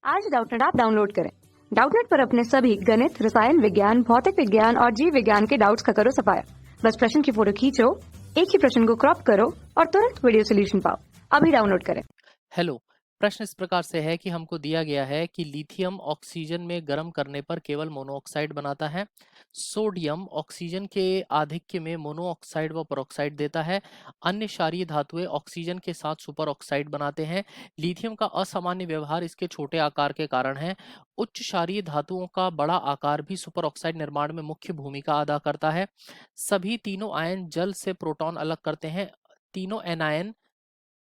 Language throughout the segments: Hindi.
आज डाउटनेट ऐप डाउनलोड करें। डाउटनेट पर अपने सभी गणित, रसायन विज्ञान, भौतिक विज्ञान और जीव विज्ञान के डाउट्स का करो सफाया। बस प्रश्न की फोटो खींचो, एक ही प्रश्न को क्रॉप करो और तुरंत वीडियो सोल्यूशन पाओ। अभी डाउनलोड करें। हेलो। प्रश्न इस प्रकार से है कि हमको दिया गया है कि लिथियम ऑक्सीजन में गर्म करने पर केवल मोनोऑक्साइड बनाता है, सोडियम ऑक्सीजन के आधिक्य में मोनोऑक्साइड व परऑक्साइड देता है, अन्य क्षारीय धातुएं ऑक्सीजन के साथ सुपर ऑक्साइड बनाते हैं, लिथियम का असामान्य व्यवहार इसके छोटे आकार के कारण है, उच्च क्षारीय धातुओं का बड़ा आकार भी सुपर ऑक्साइड निर्माण में मुख्य भूमिका अदा करता है, सभी तीनों आयन जल से प्रोटॉन अलग करते हैं, तीनों एनायन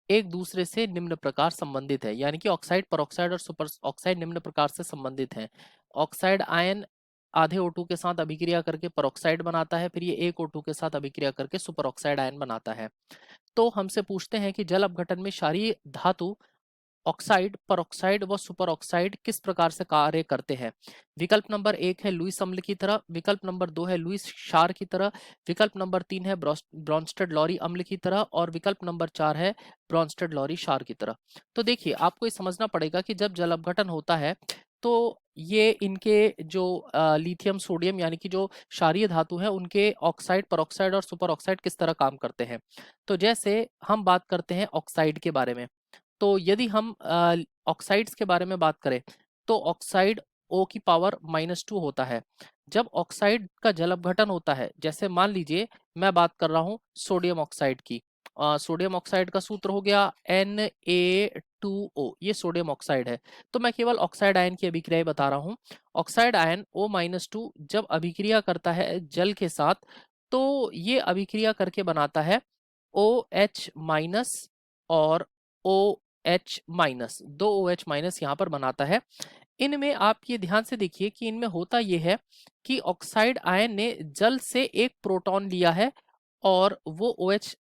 एक दूसरे से निम्न प्रकार संबंधित है, यानी कि ऑक्साइड, परऑक्साइड और सुपर ऑक्साइड निम्न प्रकार से संबंधित हैं। ऑक्साइड आयन आधे O2 के साथ अभिक्रिया करके परऑक्साइड बनाता है, फिर ये एक O2 के साथ अभिक्रिया करके सुपर ऑक्साइड आयन बनाता है। तो हमसे पूछते हैं कि जल अपघटन में क्षारीय धातु ऑक्साइड, परऑक्साइड व सुपर ऑक्साइड किस प्रकार से कार्य करते हैं। विकल्प नंबर 1 है लुईस अम्ल की तरह, विकल्प नंबर 2 है लुईस क्षार की तरह, विकल्प नंबर 3 है ब्रॉन्स्टेड लॉरी अम्ल की तरह और विकल्प नंबर 4 है ब्रॉन्स्टेड लॉरी क्षार की तरह। तो देखिए, आपको ये समझना पड़ेगा कि जब जल अपघटन होता है तो ये इनके जो लिथियम, सोडियम यानी कि जो क्षारीय धातु है उनके ऑक्साइड, परऑक्साइड और सुपर ऑक्साइड किस तरह काम करते हैं। तो जैसे हम बात करते हैं ऑक्साइड के बारे में, तो यदि हम ऑक्साइड्स के बारे में बात करें तो ऑक्साइड O की पावर -2 होता है। जब ऑक्साइड का जल अपघटन होता है, जैसे मान लीजिए मैं बात कर रहा हूँ सोडियम ऑक्साइड की, सोडियम ऑक्साइड का सूत्र हो गया Na2O, ये सोडियम ऑक्साइड है। तो मैं केवल ऑक्साइड आयन की अभिक्रिया बता रहा हूँ। ऑक्साइड आयन O-2 जब अभिक्रिया करता है जल के साथ तो ये अभिक्रिया करके बनाता है OH- और OH-, दो OH- यहाँ पर बनाता है। इनमें आप ये ध्यान से देखिए कि इनमें होता ये है कि ऑक्साइड आयन ने जल से एक प्रोटॉन लिया है और वो OH-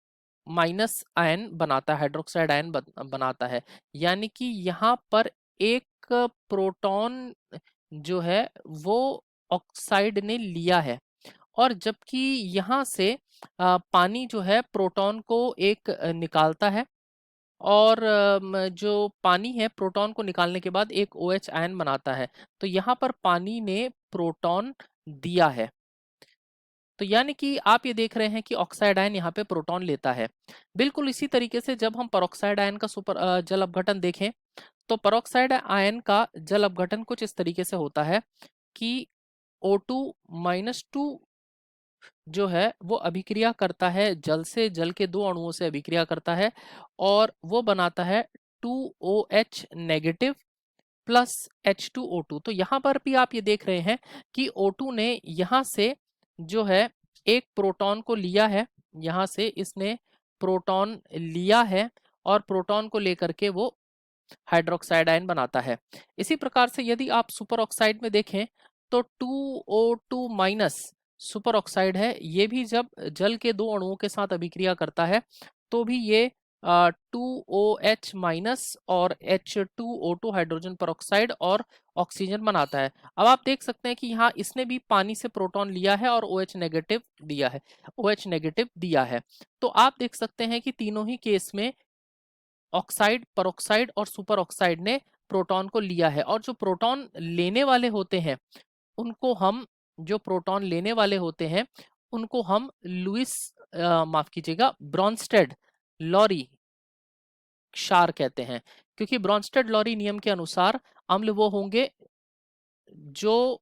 आयन बनाता है, हाइड्रोक्साइड आयन बनाता है, यानी कि यहाँ पर एक प्रोटॉन जो है वो ऑक्साइड ने लिया है और जबकि यहाँ से पानी जो है प्रोटॉन को एक निकालता है और जो पानी है प्रोटॉन को निकालने के बाद एक OH आयन बनाता है। तो यहाँ पर पानी ने प्रोटॉन दिया है, तो यानी कि आप ये देख रहे हैं कि ऑक्साइड आयन यहाँ पे प्रोटॉन लेता है। बिल्कुल इसी तरीके से जब हम परऑक्साइड आयन का जल अपघटन देखें तो परऑक्साइड आयन का जल अपघटन कुछ इस तरीके से होता है कि O2-2 जो है वो अभिक्रिया करता है जल से, जल के दो अणुओं से अभिक्रिया करता है और वो बनाता है 2OH- प्लस H2O2। तो यहाँ पर भी आप ये देख रहे हैं कि O2 ने यहाँ से जो है एक प्रोटॉन को लिया है, यहाँ से इसने प्रोटॉन लिया है और प्रोटॉन को लेकर के वो हाइड्रोक्साइड आयन बनाता है। इसी प्रकार से यदि आप सुपर ऑक्साइड में देखें तो 2O2- सुपर ऑक्साइड है, ये भी जब जल के दो अणुओं के साथ अभिक्रिया करता है तो भी ये 2OH- और H2O2 हाइड्रोजन परऑक्साइड और ऑक्सीजन बनाता है। अब आप देख सकते हैं कि यहाँ इसने भी पानी से प्रोटॉन लिया है और OH- दिया है, OH- दिया है। तो आप देख सकते हैं कि तीनों ही केस में ऑक्साइड, परऑक्साइड और सुपर ऑक्साइड ने प्रोटॉन को लिया है और जो प्रोटॉन लेने वाले होते हैं उनको हम जो प्रोटॉन लेने वाले होते हैं उनको हम लुईस माफ कीजिएगा ब्रॉन्स्टेड लॉरी क्षार कहते हैं, क्योंकि ब्रॉन्स्टेड लॉरी नियम के अनुसार अम्ल वो होंगे जो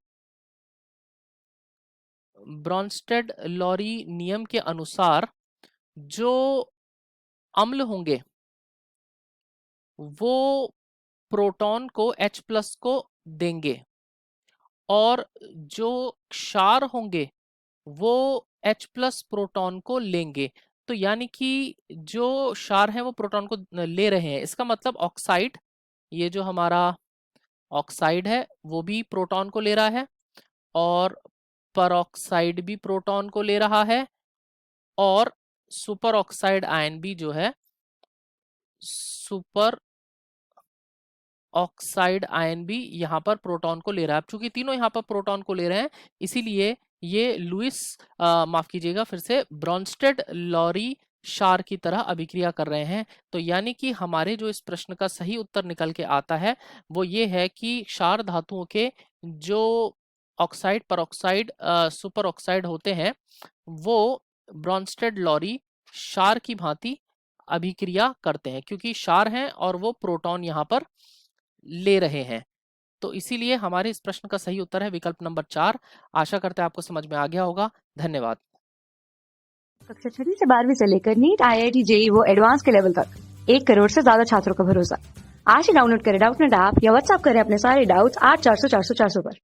ब्रॉन्स्टेड लॉरी नियम के अनुसार जो अम्ल होंगे वो प्रोटॉन को H+ को देंगे और जो क्षार होंगे वो H+ प्रोटॉन को लेंगे। तो यानी कि जो क्षार है वो प्रोटॉन को ले रहे हैं, इसका मतलब ऑक्साइड, ये जो हमारा ऑक्साइड है वो भी प्रोटॉन को ले रहा है और परऑक्साइड भी प्रोटॉन को ले रहा है और सुपर ऑक्साइड आयन भी जो है सुपर ऑक्साइड आयन भी यहाँ पर प्रोटॉन को ले रहा है। चूंकि तीनों यहाँ पर प्रोटॉन को ले रहे हैं इसीलिए ये लुईस माफ कीजिएगा फिर से ब्रॉन्स्टेड लॉरी क्षार की तरह अभिक्रिया कर रहे हैं। तो यानी कि हमारे जो इस प्रश्न का सही उत्तर निकल के आता है वो ये है कि क्षार धातुओं के जो ऑक्साइड परऑक्साइड सुपर ऑक्साइड होते हैं वो ब्रॉन्स्टेड लॉरी क्षार की भांति अभिक्रिया करते हैं, क्योंकि क्षार हैं और वो प्रोटॉन यहाँ पर ले रहे हैं। तो इसीलिए हमारे इस प्रश्न का सही उत्तर है विकल्प नंबर 4। आशा करते हैं आपको समझ में आ गया होगा। धन्यवाद। कक्षा 6वीं से 12वीं से लेकर नीट, IIT, JEE वो एडवांस के लेवल तक 1 करोड़ से ज्यादा छात्रों का भरोसा। आज ही डाउनलोड करें डाउटनेट ऐप या व्हाट्सएप करें अपने सारे डाउट्स 8400 400 400 पर।